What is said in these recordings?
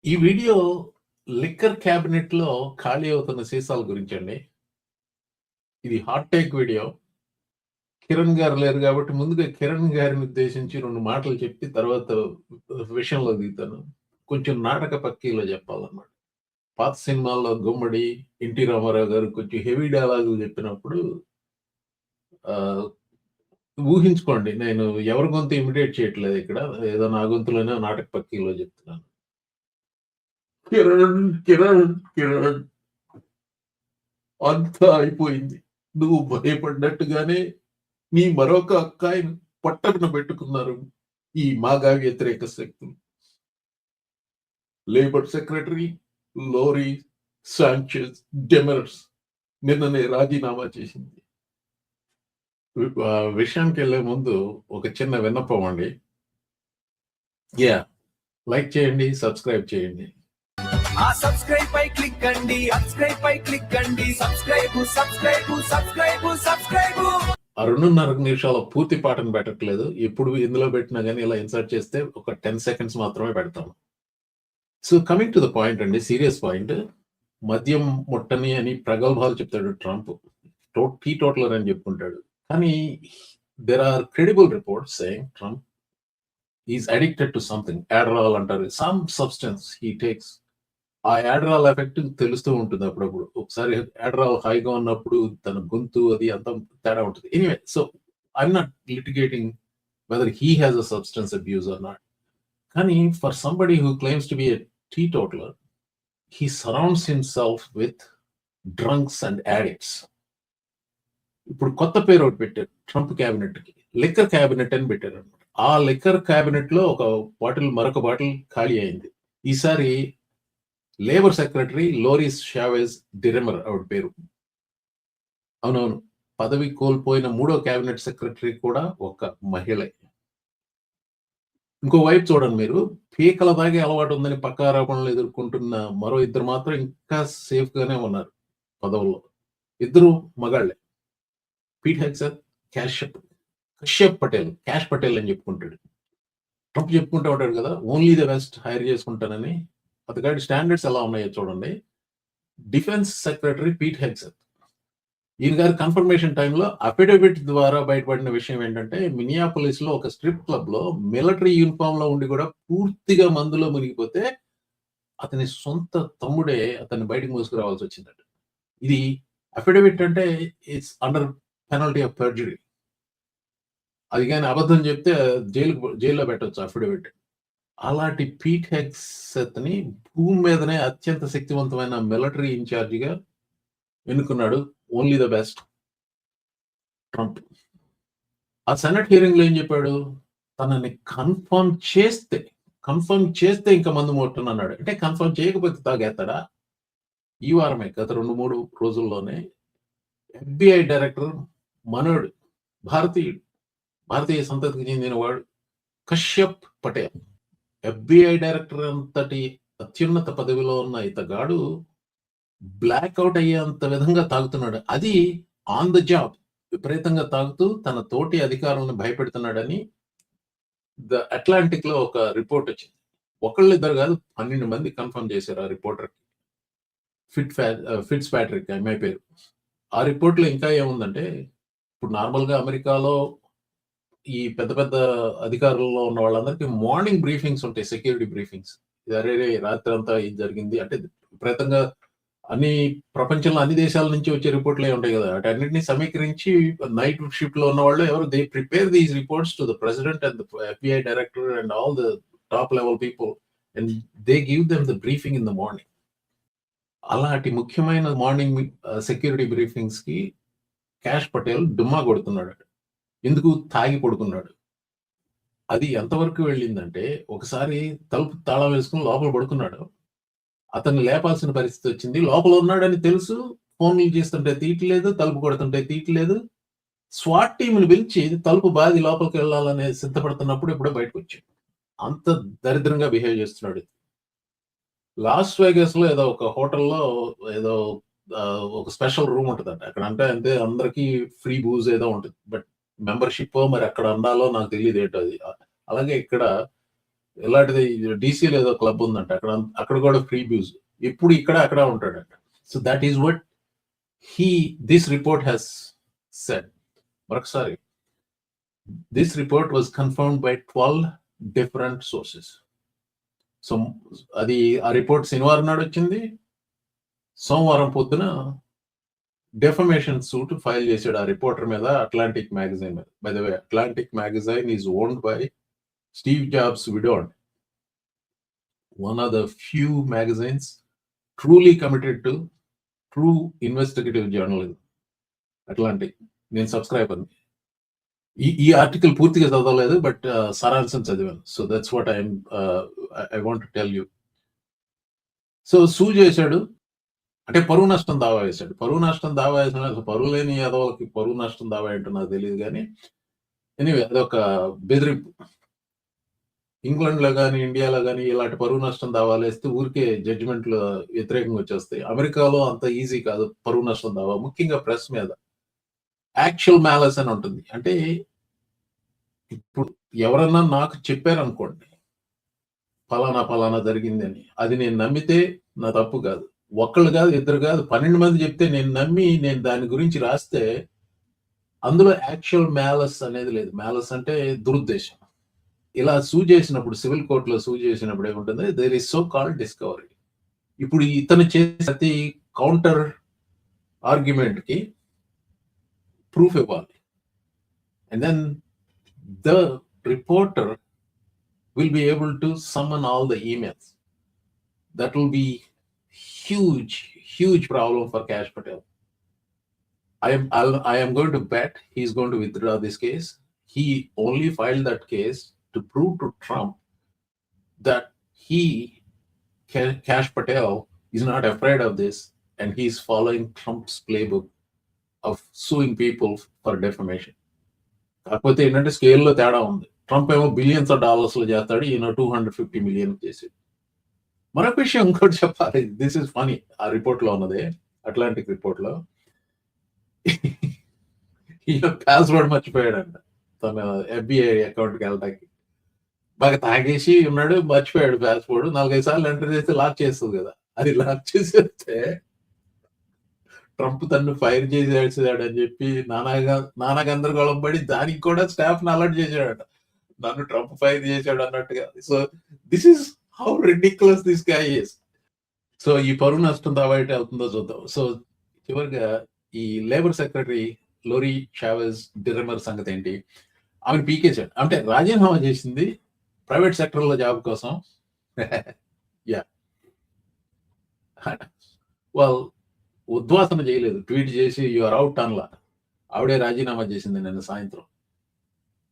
ఈ video liquor cabinet లో ఖాళీ అవుతున్న సీసాల గురించి అండి. ఇది హాట్ టేక్ వీడియో. కిరణ్ గారు లేరు కాబట్టి ముందుగా కిరణ్ గారిని ఉద్దేశించి 2 మాటలు చెప్పి తర్వాత విషయంలో దిగుతాను. కొంచెం నాటక పక్కీలో చెప్పాలన్నమాట. పాత సినిమాల్లో గుమ్మడి, ఎన్టీ రామారావు గారు కొంచెం హెవీ డైలాగులు చెప్పినప్పుడు ఊహించుకోండి. నేను ఎవరి గొంతు ఇమిటేట్ చేయట్లేదు ఇక్కడ. ఏదో నా గొంతులోనే నాటక పక్కీలో చెప్తున్నాను. కిరణ్ కిరణ్ కిరణ్ అంతా అయిపోయింది. నువ్వు భయపడ్డట్టుగానే నీ మరొక అక్కాయిని పట్టపున పెట్టుకున్నారు ఈ మాగా వ్యతిరేక శక్తులు. లేబర్ సెక్రటరీ లోరీ సాంచెజ్ డెమరస్ నిన్ననే రాజీనామా చేసింది. విషయానికి వెళ్లే ముందు ఒక చిన్న విన్నపం అండి. లైక్ చేయండి, సబ్స్క్రైబ్ చేయండి. ఆ సబ్స్క్రైబ్ పై క్లిక్ అండి, సబ్స్క్రైబ్ పై క్లిక్ అండి, సబ్స్క్రైబ్ సబ్స్క్రైబ్ సబ్స్క్రైబ్ సబ్స్క్రైబ్. ఆ 2.5 నిమిషాల పూర్తి పాటను పెట్టట్లేదు. ఎప్పుడు ఇందులో పెట్టినా కానీ ఇలా ఇన్సర్ట్ చేస్తే ఒక 10 సెకండ్స్ మాత్రమే పెడతాము. So coming to the point అండి, సీరియస్ పాయింట్. మద్యం ముట్టని అని ప్రగల్భాలు చెప్తాడు ట్రంప్. టీ టోటలర్ అని చెప్పుకుంటాడు. కానీ there are credible reports saying Trump is addicted to something. Adderall అంటారు, సమ్ సబ్స్టెన్స్ హీ టేక్స్. ఆ యాడరాల్ ఎఫెక్ట్ తెలుస్తూ ఉంటుంది అప్పుడప్పుడు. ఒకసారి యాడరాల్ హైగా ఉన్నప్పుడు తన గొంతు అది అంతా తేడా ఉంటుంది. Anyway, so I'm not litigating whether he has a substance abuse or not. కానీ for somebody who claims to be a teetotaller, he surrounds himself with drunks and addicts. ఇప్పుడు కొత్త పేరు ఒకటి పెట్టారు ట్రంప్ క్యాబినెట్ కి, liquor cabinet అని పెట్టారు అనమాట. ఆ లిక్కర్ క్యాబినెట్ లో ఒక బాటిల్, మరొక బాటిల్ ఖాళీ అయింది. ఈసారి లేబర్ సెక్రటరీ లోరీస్ షావేజ్ డిరెమర్ ఆవిడ పేరు. అవునవును, పదవి కోల్పోయిన 3వ క్యాబినెట్ సెక్రటరీ కూడా ఒక మహిళే. ఇంకో వైపు చూడండి మీరు, పీకల దాగే అలవాటు ఉందని పక్క ఆరోపణలు ఎదుర్కొంటున్న మరో 2 మాత్రం ఇంకా సేఫ్ గానే ఉన్నారు పదవుల్లో. 2 మగాళ్లే. పీట్ హెగ్సెత్, కశ్యప్ పటేల్, క్యాష్ పటేల్ అని చెప్పుకుంటాడు. ట్రంప్ చెప్పుకుంటూ ఉంటాడు కదా, ఓన్లీ ద బెస్ట్ హైర్ చేసుకుంటానని. అతగాడి స్టాండర్డ్స్ ఎలా ఉన్నాయో చూడండి. డిఫెన్స్ సెక్రటరీ పీట్ హెగ్సెత్, ఈయన గారి కన్ఫర్మేషన్ టైంలో అఫిడవిట్ ద్వారా బయటపడిన విషయం ఏంటంటే, మినియాపోలిస్ లో ఒక స్ట్రిప్ క్లబ్ లో మిలిటరీ యూనిఫామ్ లో ఉండి కూడా పూర్తిగా మందులో మునిగిపోతే అతని సొంత తమ్ముడే అతన్ని బయటకు మోసుకురావాల్సి వచ్చిందట. ఇది అఫిడవిట్ అంటే ఇట్స్ అండర్ పెనల్టీ ఆఫ్ పర్జరీ. అది కానీ అబద్ధం చెప్తే జైల్లో పెట్టవచ్చు అఫిడవిట్. అలాంటి పీట్ హెగ్సెత్ ని భూమి మీదనే అత్యంత శక్తివంతమైన మిలిటరీ ఇన్ఛార్జిగా ఎన్నుకున్నాడు ఓన్లీ ద బెస్ట్ ట్రంప్. ఆ సెనెట్ హియరింగ్ లో ఏం చెప్పాడు, తనని కన్ఫర్మ్ చేస్తే ఇంకా మందు ముట్టనన్నాడు. అంటే కన్ఫర్మ్ చేయకపోతే తాగేస్తాడా? ఈ వారమే, గత 2-3 రోజుల్లోనే FBI డైరెక్టర్ మనోడు, భారతీయ సంతతికి చెందినవాడు, కశ్యప్ పటేల్. FBI డైరెక్టర్ అంతటి అత్యున్నత పదవిలో ఉన్న ఇతగాడు బ్లాక్అవుట్ అయ్యేంత విధంగా తాగుతున్నాడు. అది ఆన్ ద జాబ్ విపరీతంగా తాగుతూ తన తోటి అధికారులను భయపెడుతున్నాడని ద అట్లాంటిక్ లో ఒక రిపోర్ట్ వచ్చింది. ఒకళ్ళిద్దరు కాదు, 12 మంది కన్ఫర్మ్ చేశారు ఆ రిపోర్టర్. ఫిట్స్ ప్యాట్రిక్ అమ్మాయి పేరు. ఆ రిపోర్ట్ లో ఇంకా ఏముందంటే, ఇప్పుడు నార్మల్ గా అమెరికాలో ఈ పెద్ద పెద్ద అధికారుల్లో ఉన్న వాళ్ళందరికీ మార్నింగ్ బ్రీఫింగ్స్ ఉంటాయి, సెక్యూరిటీ బ్రీఫింగ్స్. అరే రాత్రి అంతా ఇది జరిగింది అంటే విపరీతంగా అన్ని ప్రపంచంలో అన్ని దేశాల నుంచి వచ్చే రిపోర్ట్లే ఉంటాయి కదా, అన్నింటినీ సమీకరించి నైట్ షిఫ్ట్ లో ఉన్న వాళ్ళు ఎవరు, they prepare these reports to the president and FBI director and all the top level people and they give them the briefing in the morning. అలాంటి ముఖ్యమైన మార్నింగ్ సెక్యూరిటీ బ్రీఫింగ్స్ కి క్యాష్ పటేల్ డుమ్మా కొడుతున్నాడు. ఎందుకు? తాగి పడుకున్నాడు. అది ఎంతవరకు వెళ్ళిందంటే, ఒకసారి తలుపు తాళం వేసుకుని లోపల పడుకున్నాడు. అతన్ని లేపాల్సిన పరిస్థితి వచ్చింది. లోపల ఉన్నాడని తెలుసు, ఫోన్లు చేస్తుంటే తీయట్లేదు, తలుపు కొడుతుంటే తీయట్లేదు. స్వాట్ టీంని పిలిచి తలుపు బాది లోపలికి వెళ్ళాలనే సిద్ధపడుతున్నప్పుడు ఎప్పుడో బయటకు వచ్చాడు. అంత దరిద్రంగా బిహేవ్ చేస్తున్నాడు. లాస్ వేగస్ లో ఏదో ఒక హోటల్లో ఏదో ఒక స్పెషల్ రూమ్ ఉంటుందంట. అక్కడ అంటే అంతే అందరికీ ఫ్రీ బూజ్ ఏదో ఉంటుంది, బట్ మెంబర్షిప్ మరి అక్కడ ఉండాలో నాకు తెలియదు ఏంటో అది. అలాగే ఇక్కడ ఎలాంటిది డీసీలో ఏదో క్లబ్ ఉందంట, అక్కడ కూడా ఫ్రీ వ్యూస్, ఇప్పుడు ఇక్కడ అక్కడ ఉంటాడంట. So that is what this report has said. మరొకసారి, this report was confirmed by 12 different sources. So అది ఆ రిపోర్ట్ శనివారం నాడు వచ్చింది. సోమవారం పొద్దున డెఫమేషన్ సూట్ ఫైల్ చేశాడు ఆ రిపోర్టర్ మీద, అట్లాంటిక్ మ్యాగజైన్ మీద. By the way, Atlantic magazine is owned by Steve Jobs widow అండి. One of the few magazines truly committed to true investigative journalism. Atlantic. నేను సబ్స్క్రైబర్. ఈ ఆర్టికల్ పూర్తిగా చదవలేదు, but సారాంశం చదివాను. So that's what I want to tell you. So sue చేశాడు, అంటే పరువు నష్టం దావా వేశాడు. పరువు నష్టం దావా వేసిన పరువు లేని యాదవులకి పరువు నష్టం దావా ఏంటో నాకు తెలియదు, కానీ ఎనీవే అదొక బెదిరింపు. ఇంగ్లాండ్ లో కానీ ఇండియాలో కానీ ఇలాంటి పరువు నష్టం దావాలు వేస్తే ఊరికే జడ్జిమెంట్లు వ్యతిరేకంగా వచ్చేస్తాయి. అమెరికాలో అంత ఈజీ కాదు పరువు నష్టం దావా, ముఖ్యంగా ప్రెస్ మీద. యాక్చువల్ మ్యాలస్ అని ఉంటుంది. అంటే ఇప్పుడు ఎవరన్నా నాకు చెప్పారనుకోండి ఫలానా ఫలానా జరిగింది అని, అది నేను నమ్మితే నా తప్పు కాదు. ఒక్కళ్ళు కాదు, ఇద్దరు కాదు, 12 మంది చెప్తే నేను నమ్మి నేను దాని గురించి రాస్తే అందులో యాక్చువల్ మ్యాలస్ అనేది లేదు. మ్యాలస్ అంటే దురుద్దేశం. ఇలా సూ చేసినప్పుడు, సివిల్ కోర్టులో సూ చేసినప్పుడు ఏముంటుంది, there is so called discovery. ఇప్పుడు ఇతను చేసే ప్రతి కౌంటర్ ఆర్గ్యుమెంట్ కి ప్రూఫ్ ఇవ్వాలి. And then the reporter will be able to summon all the emails. That will be huge problem for Kash Patel. I am going to bet he's going to withdraw this case. He only filed that case to prove to Trump that Kash Patel is not afraid of this, and he's following Trump's playbook of suing people for defamation. కాకపోతే ఏంటంటే స్కేల్లో తేడా ఉంది. Trump ఏమో billions of dollars లో చేస్తాడు, ఈయన 250 million చేసాడు. మరొక విషయం ఇంకోటి చెప్పాలి, దిస్ ఇస్ ఫనీ. ఆ రిపోర్ట్ లో ఉన్నది, అట్లాంటిక్ రిపోర్ట్ లో, ఈయన పాస్వర్డ్ మర్చిపోయాడంట తన FBI అకౌంట్కి వెళ్ళడానికి. బాగా తాగేసి ఉన్నాడు, మర్చిపోయాడు పాస్వర్డ్. 4-5 సార్లు ఎంటర్ చేస్తే లాక్ చేస్తుంది కదా, అది లాక్ చేసేస్తే ట్రంప్ తను ఫైర్ చేసేసాడు అని చెప్పి నానా గందరగోళం పడి దానికి కూడా స్టాఫ్ ని అలర్ట్ చేశాడట, నన్ను ట్రంప్ ఫైర్ చేశాడు అన్నట్టుగా. So this is how ridiculous this guy is. So ఈ పరువు నష్టం దావా ఎటు వెళ్తుందో చూద్దాం. సో చివరిగా ఈ లేబర్ సెక్రటరీ లోరీ చావెజ్ డిరెమర్ సంగతి ఏంటి? ఆమెను పీకేశాడు, అంటే రాజీనామా చేసింది ప్రైవేట్ సెక్టర్ లో జాబ్ కోసం. యా, వాళ్ళు ఉద్వాసన చేయలేదు, ట్వీట్ చేసి యు ఆర్ అవుట్ అనలా. ఆవిడే రాజీనామా చేసింది నిన్న సాయంత్రం.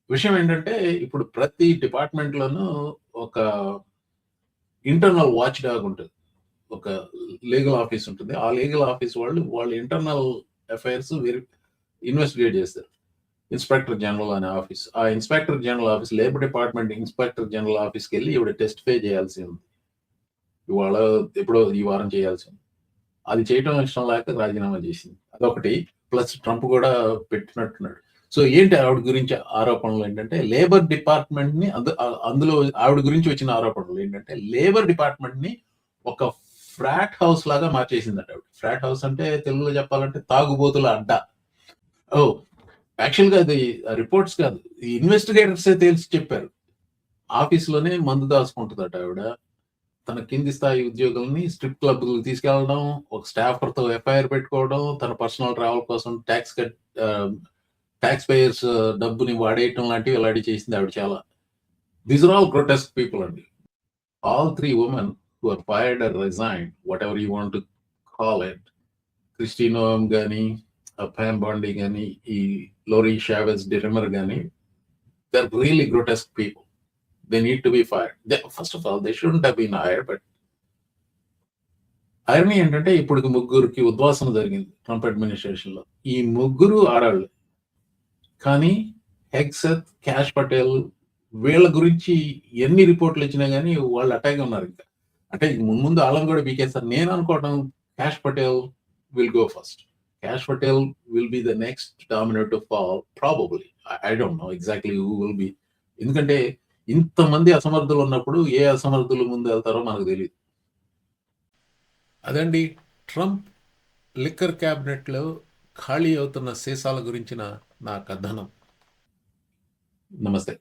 విషయం ఏంటంటే, ఇప్పుడు ప్రతి డిపార్ట్మెంట్ లోనూ ఒక ఇంటర్నల్ వాచ్ డాగ్ ఉంటుంది, ఒక లీగల్ ఆఫీస్ ఉంటుంది. ఆ లీగల్ ఆఫీస్ వాళ్ళు ఇంటర్నల్ అఫైర్స్ ఇన్వెస్టిగేట్ చేస్తారు. ఇన్స్పెక్టర్ జనరల్ అనే ఆఫీస్, ఆ inspector general office, labour department inspector general ఆఫీస్కి వెళ్ళి ఇవిడ టెస్టిఫై చేయాల్సి ఉంది. ఇవాళ ఎప్పుడో ఈ వారం చేయాల్సి ఉంది. అది చేయడం ఇష్టం లేక రాజీనామా చేసింది. అదొకటి. ప్లస్ ట్రంప్ కూడా పెట్టినట్టున్నాడు. సో ఏంటి ఆవిడ గురించి ఆరోపణలు ఏంటంటే, లేబర్ డిపార్ట్మెంట్ ని అందులో ఆవిడ గురించి వచ్చిన ఆరోపణలు ఏంటంటే, లేబర్ డిపార్ట్మెంట్ ని ఒక ఫ్రాట్ హౌస్ లాగా మార్చేసిందట ఆవిడ. ఫ్రాట్ హౌస్ అంటే తెలుగులో చెప్పాలంటే తాగుబోతుల అడ్డా. ఓ యాక్చువల్ గా అది రిపోర్ట్స్ కాదు, ఇన్వెస్టిగేటర్సే తేల్చి చెప్పారు. ఆఫీస్ లోనే మందు దాచుకుంటుందట ఆవిడ. తన కింది స్థాయి ఉద్యోగుల్ని స్ట్రిప్ క్లబ్లకు తీసుకెళ్లడం, ఒక స్టాఫర్ తో ఎఫ్ఐఆర్ పెట్టుకోవడం, తన పర్సనల్ ట్రావెల్ కోసం ట్యాక్స్ పేయర్స్ డబ్బుని వాడేయటం లాంటివి ఇలాంటి చేసింది ఆవిడ చాలా. దీస్ ఆర్ ఆల్ గ్రోటెస్క్ పీపుల్ అండి. All 3 women who are fired or resigned, whatever you want to call it, Kristi Noem గానీ, Pam Bondi గానీ, ఈ లోరీ చావెజ్ డిరెమర్ గానీ, they're really grotesque people. They need to be fired. First of all, they shouldn't have been hired, but irony ఏంటంటే, ఇప్పుడు 3 ఉద్వాసన జరిగింది Trump administration లో. ఈ 3 ఆడవాళ్ళు. కానీ హెగ్సెత్, క్యాష్ పటేల్ వీళ్ళ గురించి ఎన్ని రిపోర్ట్లు వచ్చినా గానీ వాళ్ళు అటాక్ ఉన్నారు. ఇంకా అంటే ముందు వాళ్ళని కూడా పీకేస్తారు. నేను అనుకోవడం cash Patel will go first. Cash Patel will be the next Dominar to fall probably. I don't know exactly who will be. ఎందుకంటే ఇంతమంది అసమర్థులు ఉన్నప్పుడు ఏ అసమర్థులు ముందు వెళ్తారో మనకు తెలియదు. అదండి ట్రంప్ లిక్కర్ క్యాబినెట్లో ఖాళీ అవుతున్న సీసాల గురించిన నా కథనం. నమస్తే.